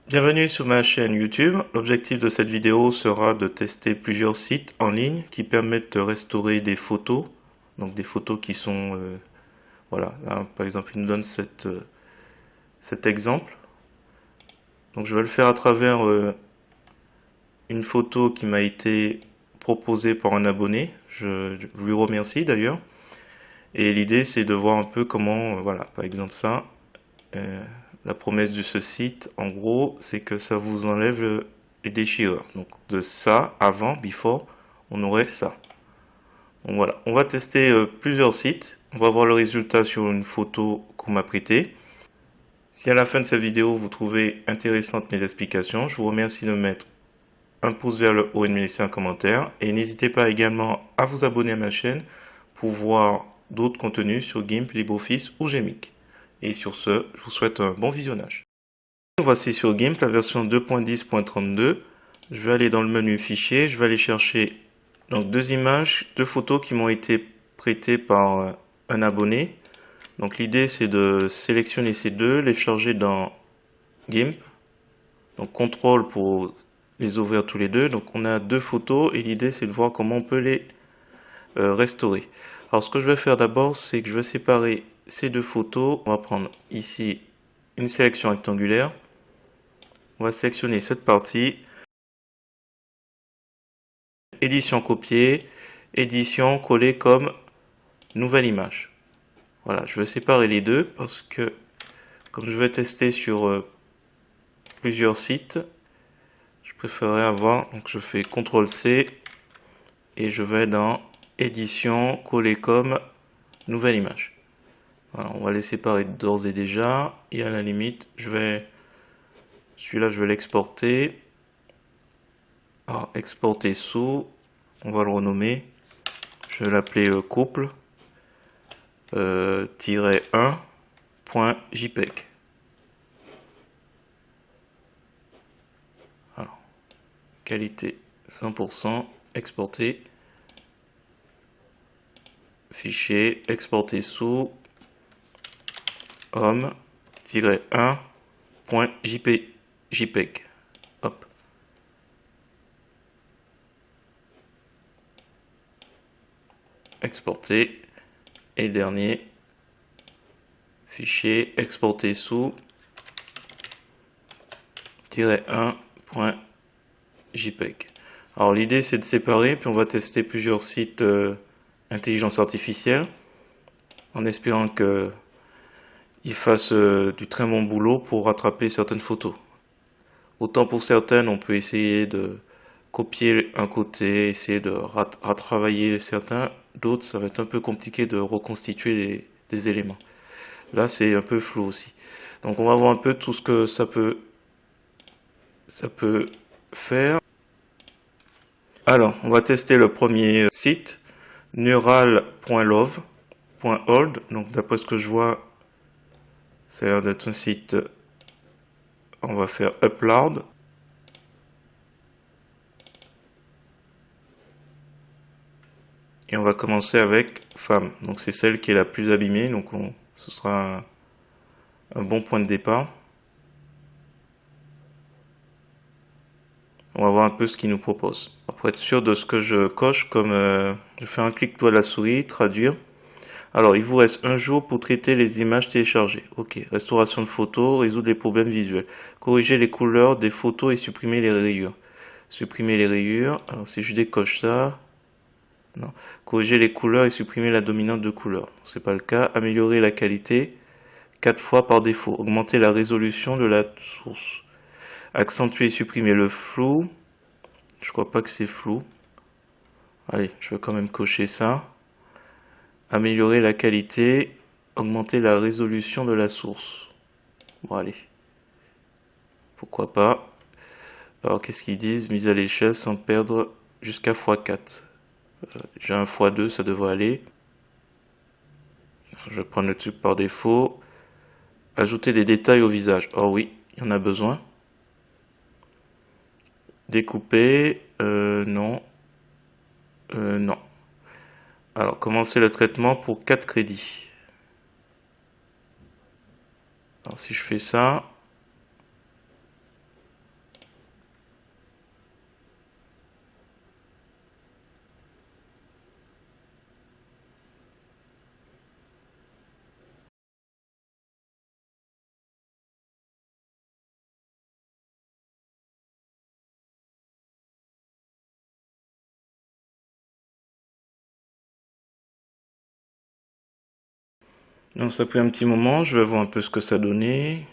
Bienvenue sur ma chaîne YouTube. L'objectif de cette vidéo sera de tester plusieurs sites en ligne qui permettent de restaurer des photos. Donc des photos qui sont... voilà, là, par exemple, il nous donne cet exemple. Donc je vais le faire à travers une photo qui m'a été proposée par un abonné. Je lui remercie d'ailleurs. Et l'idée c'est de voir un peu comment, voilà, par exemple ça. Euh, la promesse de ce site, en gros, c'est que ça vous enlève les déchirures. Donc de ça, avant, before, on aurait ça. Donc voilà, on va tester plusieurs sites. On va voir le résultat sur une photo qu'on m'a prêtée. Si à la fin de cette vidéo, vous trouvez intéressantes mes explications, je vous remercie de mettre un pouce vers le haut et de me laisser un commentaire. Et n'hésitez pas également à vous abonner à ma chaîne pour voir d'autres contenus sur GIMP, LibreOffice ou Gmic. Et sur ce, je vous souhaite un bon visionnage. Voici sur GIMP la version 2.10.32. Je vais aller dans le menu fichier, je vais aller chercher donc deux images, deux photos qui m'ont été prêtées par un abonné. Donc l'idée c'est de sélectionner ces deux, les charger dans GIMP. Donc CTRL pour les ouvrir tous les deux. Donc on a deux photos et l'idée c'est de voir comment on peut les restaurer. Alors ce que je vais faire d'abord c'est que je vais séparer ces deux photos. On va prendre ici une sélection rectangulaire. On va sélectionner cette partie, édition copier, édition coller comme nouvelle image. Voilà, je vais séparer les deux parce que comme je vais tester sur plusieurs sites, je préférerais avoir, donc je fais CTRL C et je vais dans édition coller comme nouvelle image. Voilà, on va les séparer d'ores et déjà et à la limite, celui-là je vais l'exporter. Alors, exporter sous, on va le renommer, je vais l'appeler couple -1.jpg. Alors, qualité 100%, exporter, fichier, exporter sous homme-1.jpg. Hop. Exporter. Et dernier, fichier, exporter sous -1.jpg. Alors l'idée c'est de séparer, puis on va tester plusieurs sites intelligence artificielle, en espérant qu'ils fassent du très bon boulot pour rattraper certaines photos. Autant pour certaines, on peut essayer de copier un côté, essayer de retravailler certains. D'autres, ça va être un peu compliqué de reconstituer des éléments. Là, c'est un peu flou aussi. Donc, on va voir un peu tout ce que ça peut faire. Alors, on va tester le premier site, neural.love.hold. Donc, d'après ce que je vois, ça a l'air d'être un site. On va faire upload. Et on va commencer avec femme. Donc c'est celle qui est la plus abîmée. Donc ce sera un bon point de départ. On va voir un peu ce qu'il nous propose. Pour être sûr de ce que je coche, comme je fais un clic droit de la souris, traduire. Alors il vous reste un jour pour traiter les images téléchargées. Ok, restauration de photos, résoudre les problèmes visuels. Corriger les couleurs des photos et supprimer les rayures. Supprimer les rayures. Alors si je décoche ça... Non. Corriger les couleurs et supprimer la dominante de couleur. C'est pas le cas. Améliorer la qualité 4 fois par défaut. Augmenter la résolution de la source. Accentuer et supprimer le flou. Je crois pas que c'est flou. Allez, je vais quand même cocher ça. Améliorer la qualité. Augmenter la résolution de la source. Bon, allez. Pourquoi pas. Alors, qu'est-ce qu'ils disent? Mise à l'échelle sans perdre jusqu'à x4. J'ai un x2, ça devrait aller. Je vais prendre le truc par défaut. Ajouter des détails au visage. Oh oui, il y en a besoin. Découper. Non. Non. Alors, commencer le traitement pour 4 crédits. Alors, si je fais ça. Donc ça a pris un petit moment, je vais voir un peu ce que ça donnait.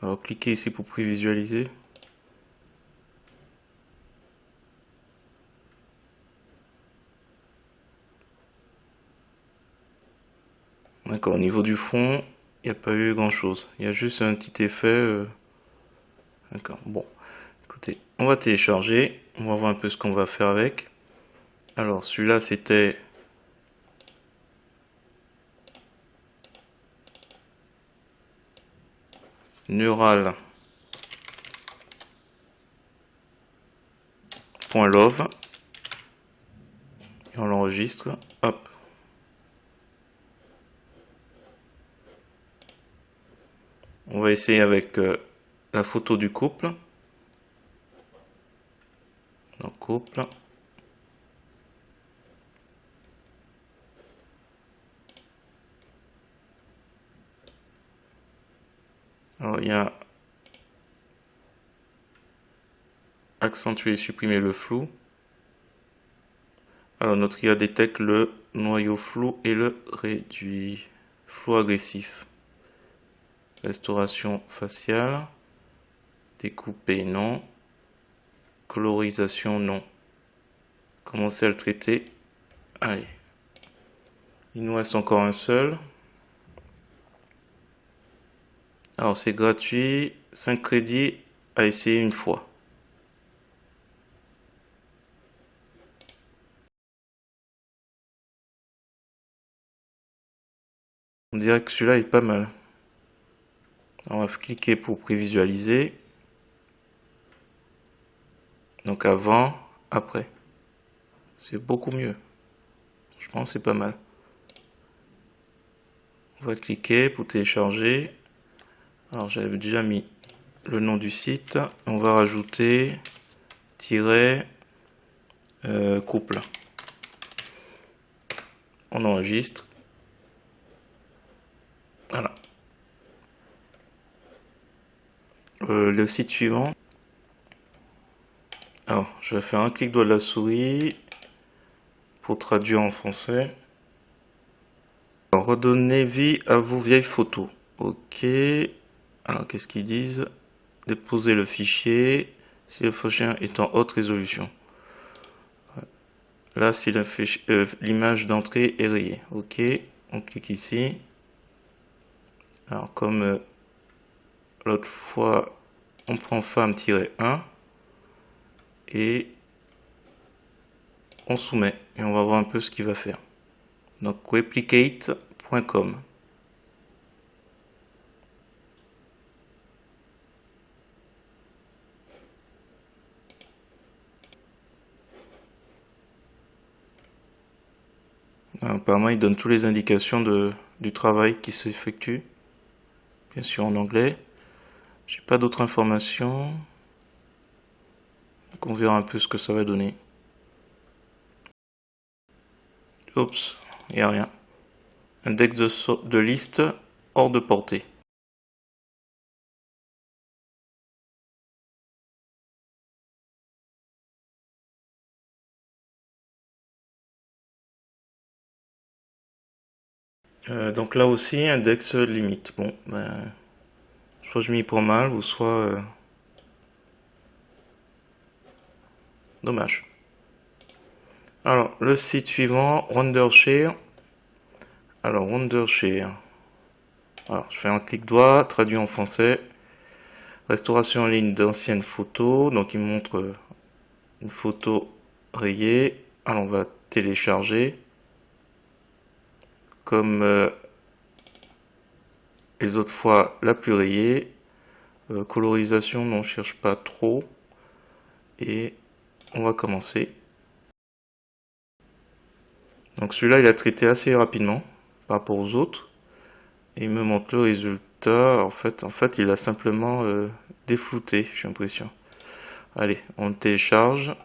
Alors cliquez ici pour prévisualiser. D'accord, au niveau du fond, il n'y a pas eu grand chose. Il y a juste un petit effet. D'accord, bon. Écoutez, on va télécharger. On va voir un peu ce qu'on va faire avec. Alors celui-là c'était neural.love. Et on l'enregistre. Hop. On va essayer avec la photo du couple. Donc couple. Alors il y a accentuer et supprimer le flou. Alors notre IA détecte le noyau flou et le réduit. Flou agressif. Restauration faciale. Découper non. Colorisation non. Commencer à le traiter. Allez. Il nous reste encore un seul. Alors c'est gratuit. 5 crédits à essayer une fois. On dirait que celui-là est pas mal. On va cliquer pour prévisualiser. Donc avant, après. C'est beaucoup mieux. Je pense que c'est pas mal. On va cliquer pour télécharger. Alors j'avais déjà mis le nom du site. On va rajouter tiret couple. On enregistre. Voilà. Le site suivant. Alors, je vais faire un clic droit de la souris pour traduire en français. Alors, redonnez vie à vos vieilles photos. Ok. Alors, qu'est-ce qu'ils disent? Déposer le fichier si le fichier est en haute résolution. Là, si l'image d'entrée est rayée. Ok. On clique ici. Alors, comme l'autre fois, on prend femme-1 et on soumet. Et on va voir un peu ce qu'il va faire. Donc, replicate.com. Apparemment, il donne toutes les indications du travail qui s'effectue. Bien sûr en anglais. J'ai pas d'autres informations. Donc on verra un peu ce que ça va donner. Oups, il n'y a rien. Index de liste hors de portée. Donc là aussi, index limite. Bon, ben, soit je m'y prends mal, ou soit... dommage. Alors, le site suivant, Wondershare. Alors, Wondershare. Alors, je fais un clic droit, traduit en français. Restauration en ligne d'anciennes photos. Donc, il me montre une photo rayée. Alors, on va télécharger. Comme les autres fois, la plus rayée. Colorisation, non, on cherche pas trop. Et on va commencer. Donc celui-là, il a traité assez rapidement par rapport aux autres. Et il me montre le résultat. En fait, il a simplement déflouté, j'ai l'impression. Allez, on le télécharge.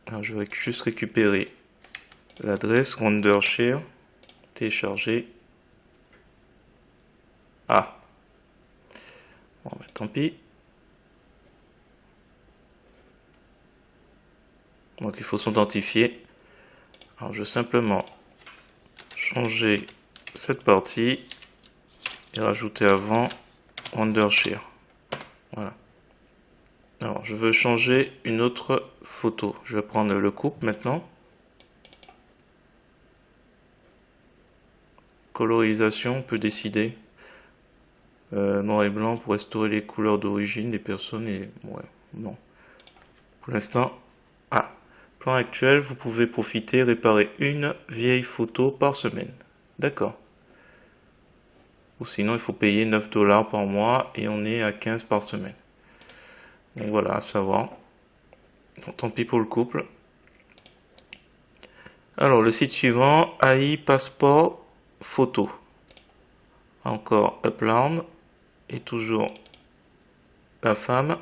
Alors, je vais juste récupérer l'adresse Wondershare. Télécharger. Ah. Bon, bah, tant pis. Donc il faut s'identifier. Alors je vais simplement changer cette partie. et rajouter avant Wondershare. Voilà. Alors, je veux changer une autre photo. Je vais prendre le couple maintenant. Colorisation, on peut décider. Noir et blanc pour restaurer les couleurs d'origine des personnes et... Ouais, non. Pour l'instant... Ah, plan actuel, vous pouvez profiter, réparer une vieille photo par semaine. D'accord. Ou sinon, il faut payer 9 $ par mois et on est à 15 par semaine. Donc voilà, à savoir. Donc, tant pis pour le couple. Alors, le site suivant, AI Passport Photo. Encore Upload. Et toujours la femme.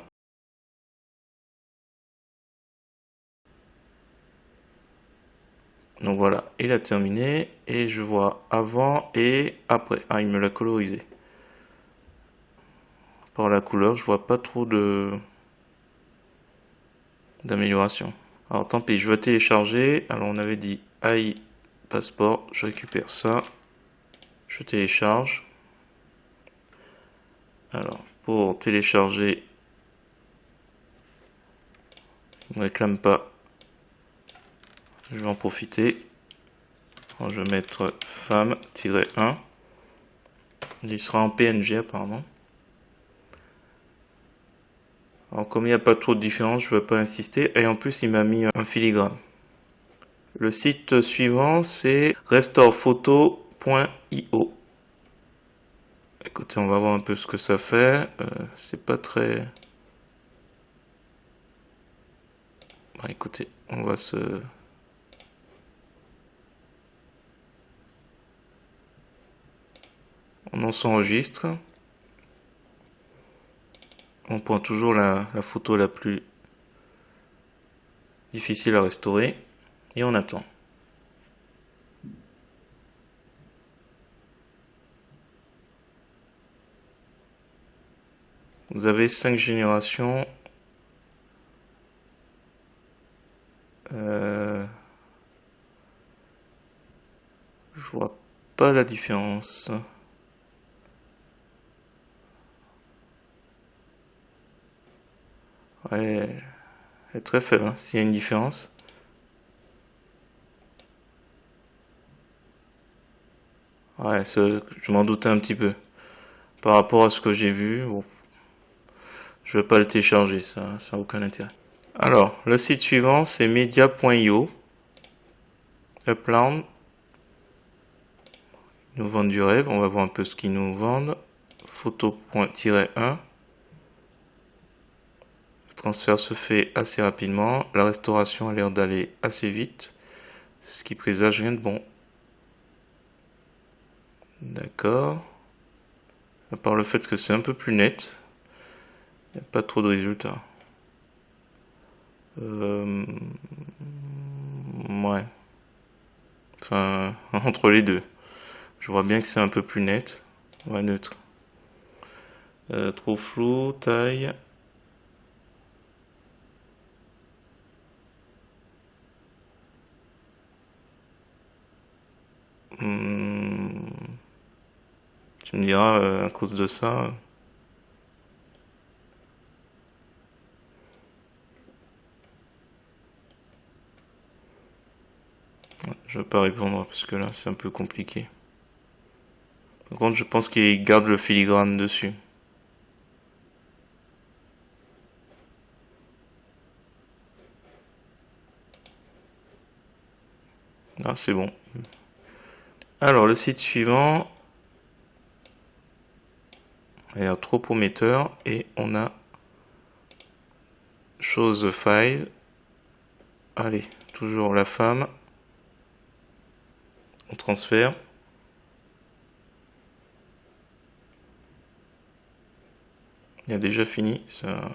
Donc voilà, il a terminé. Et je vois avant et après. Ah, il me l'a colorisé. Par la couleur, je vois pas trop d'amélioration. Alors tant pis, je vais télécharger. Alors on avait dit AI Passport. Je récupère ça. Je télécharge. Alors, pour télécharger, il ne réclame pas. Je vais en profiter. Alors, je vais mettre femme-1. Il sera en PNG apparemment. Alors, comme il n'y a pas trop de différence, je ne vais pas insister. Et en plus, il m'a mis un filigrane. Le site suivant, c'est restorephoto.io. Écoutez, on va voir un peu ce que ça fait. C'est pas très... Bon, écoutez, on va se... On s'enregistre. On prend toujours la photo la plus difficile à restaurer. Et on attend. Vous avez 5 générations. Je vois pas la différence. Elle est très faible, hein, s'il y a une différence. Ouais, je m'en doutais un petit peu. Par rapport à ce que j'ai vu, bon, je vais pas le télécharger, ça n'a aucun intérêt. Alors, le site suivant, c'est media.io. Upload. Ils nous vendent du rêve, on va voir un peu ce qu'ils nous vendent. Photo.1. Le transfert se fait assez rapidement. La restauration a l'air d'aller assez vite, ce qui présage rien de bon. D'accord. À part le fait que c'est un peu plus net, il n'y a pas trop de résultats. Ouais. Enfin, entre les deux. Je vois bien que c'est un peu plus net. Ouais, neutre. Trop flou, taille. Tu me diras à cause de ça. Je vais pas répondre parce que là c'est un peu compliqué. Par contre, je pense qu'il garde le filigrane dessus. Ah, c'est bon. Alors, le site suivant a l'air trop prometteur et on a chose files. Allez, toujours la femme. On transfère. Il a déjà fini. Ça...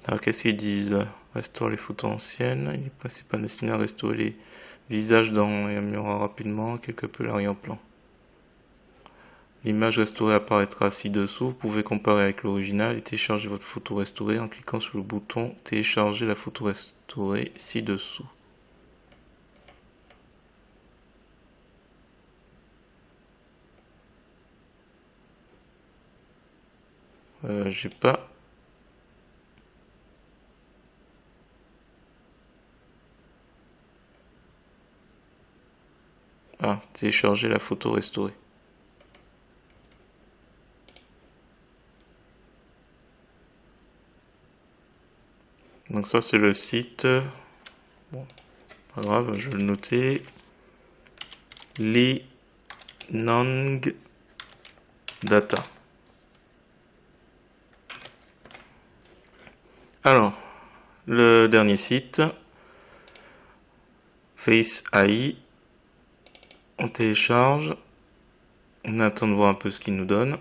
Alors qu'est-ce qu'ils disent? Restaure les photos anciennes. Il est principalement destiné à restaurer les visages dans et améliorer rapidement quelque peu l'arrière-plan. L'image restaurée apparaîtra ci-dessous. Vous pouvez comparer avec l'original et télécharger votre photo restaurée en cliquant sur le bouton télécharger la photo restaurée ci-dessous. J'ai pas. Ah, télécharger la photo restaurée. Donc ça c'est le site. Bon, pas grave, je vais le noter. Linang Data. Alors, le dernier site, Face AI. On télécharge. On attend de voir un peu ce qu'il nous donne.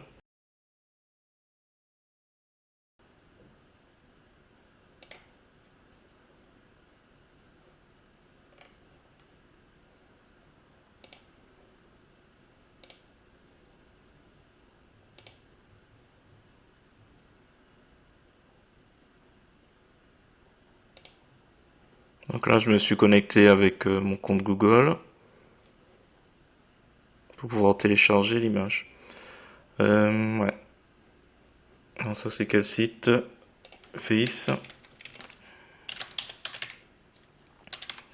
Donc là, je me suis connecté avec mon compte Google pour pouvoir télécharger l'image. Ouais. Alors ça, c'est quel site? Face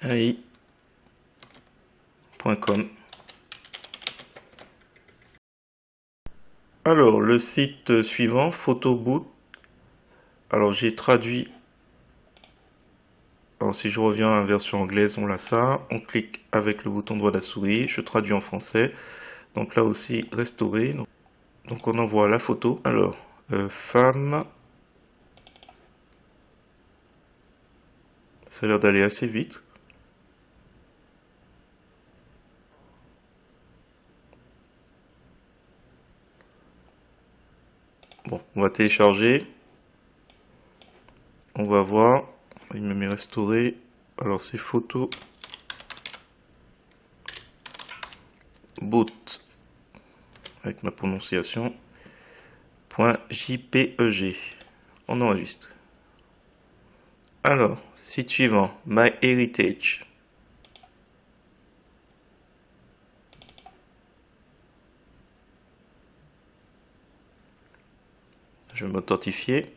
AI.com. Alors, le site suivant, Photoboot. Alors, j'ai traduit. Alors, si je reviens à la version anglaise, on l'a ça. On clique avec le bouton droit de la souris. Je traduis en français. Donc là aussi, restaurer. Donc on envoie la photo. Alors, femme. Ça a l'air d'aller assez vite. Bon, on va télécharger. On va voir. Il me met restaurer. Alors c'est photo boot avec ma prononciation .jpeg. On enregistre. Alors, site suivant, MyHeritage. Je vais m'authentifier.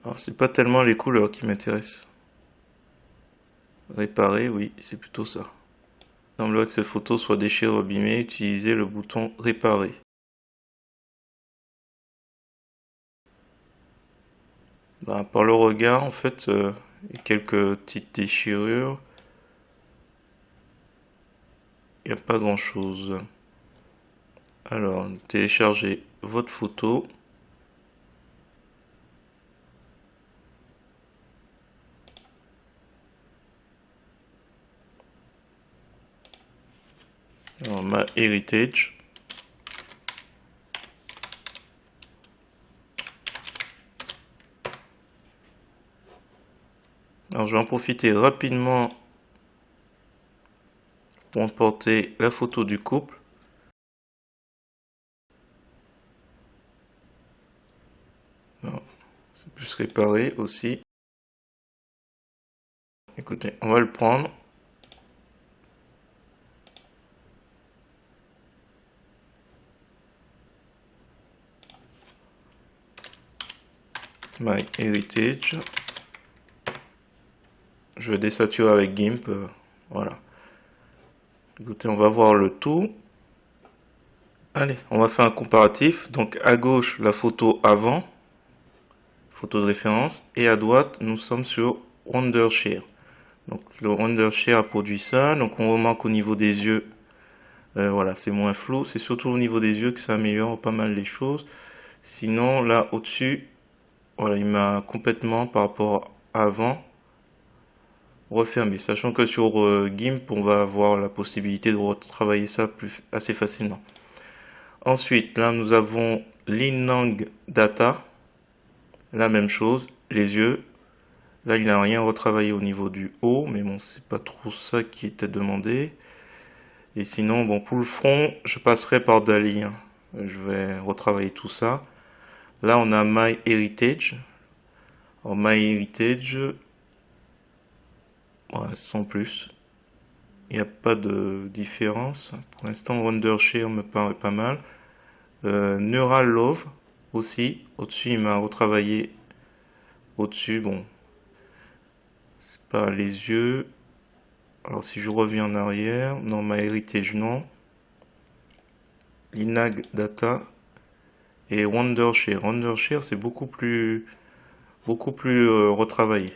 Alors, c'est pas tellement les couleurs qui m'intéressent. Réparer, oui, c'est plutôt ça. Il semblerait que cette photo soit déchirée ou abîmée. Utilisez le bouton réparer. Ben, par le regard, en fait, il y a quelques petites déchirures. Il n'y a pas grand chose. Alors, téléchargez votre photo. Alors, MyHeritage. Alors, je vais en profiter rapidement pour emporter la photo du couple. C'est plus réparé aussi. Écoutez, on va le prendre. MyHeritage. Je vais désaturer avec GIMP. Voilà. Écoutez, on va voir le tout. Allez, on va faire un comparatif. Donc à gauche, la photo avant, photo de référence, et à droite, nous sommes sur Wondershare. Donc le Wondershare a produit ça. Donc on remarque au niveau des yeux, voilà, c'est moins flou. C'est surtout au niveau des yeux que ça améliore pas mal les choses. Sinon, là au-dessus, voilà, il m'a complètement par rapport à avant. refermer. Sachant que sur GIMP, on va avoir la possibilité de retravailler ça assez facilement. Ensuite, là, nous avons l'Inlang Data. La même chose, les yeux. Là, il n'a rien retravaillé au niveau du haut, mais bon, c'est pas trop ça qui était demandé. Et sinon, bon, pour le front, je passerai par DALL-E, hein. Je vais retravailler tout ça. Là, on a MyHeritage. Alors, MyHeritage, ouais, sans plus. Il n'y a pas de différence. Pour l'instant, Wondershare me paraît pas mal. Neural Love aussi. Au-dessus, il m'a retravaillé. Au-dessus, bon, c'est pas les yeux. Alors, si je reviens en arrière, non, MyHeritage, non. Linag Data et Wondershare. Wondershare, c'est beaucoup plus retravaillé.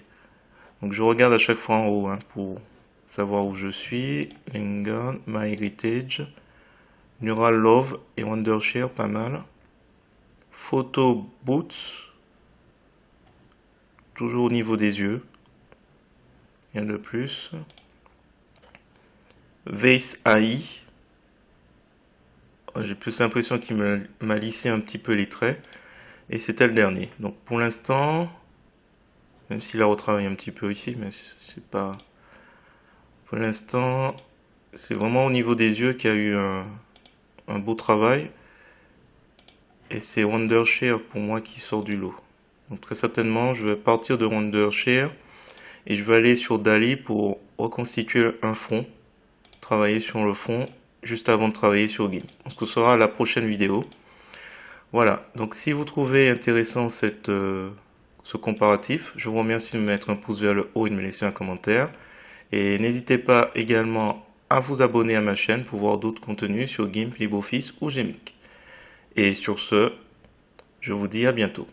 Donc, je regarde à chaque fois en haut, hein, pour savoir où je suis. Lingan, MyHeritage, Neural Love et Wondershare, pas mal. Photo Boots, toujours au niveau des yeux. Rien de plus. Vase AI. J'ai plus l'impression qu'il m'a lissé un petit peu les traits. Et c'était le dernier. Donc pour l'instant, même s'il a retravaillé un petit peu ici, mais c'est pas... Pour l'instant, c'est vraiment au niveau des yeux qu'il y a eu un beau travail. Et c'est Wondershare pour moi qui sort du lot. Donc très certainement, je vais partir de Wondershare et je vais aller sur DALL-E pour reconstituer un fond. Travailler sur le fond juste avant de travailler sur GIMP. On se retrouvera à la prochaine vidéo. Voilà, donc si vous trouvez intéressant ce comparatif, je vous remercie de me mettre un pouce vers le haut et de me laisser un commentaire. Et n'hésitez pas également à vous abonner à ma chaîne pour voir d'autres contenus sur GIMP, LibreOffice ou GMX. Et sur ce, je vous dis à bientôt.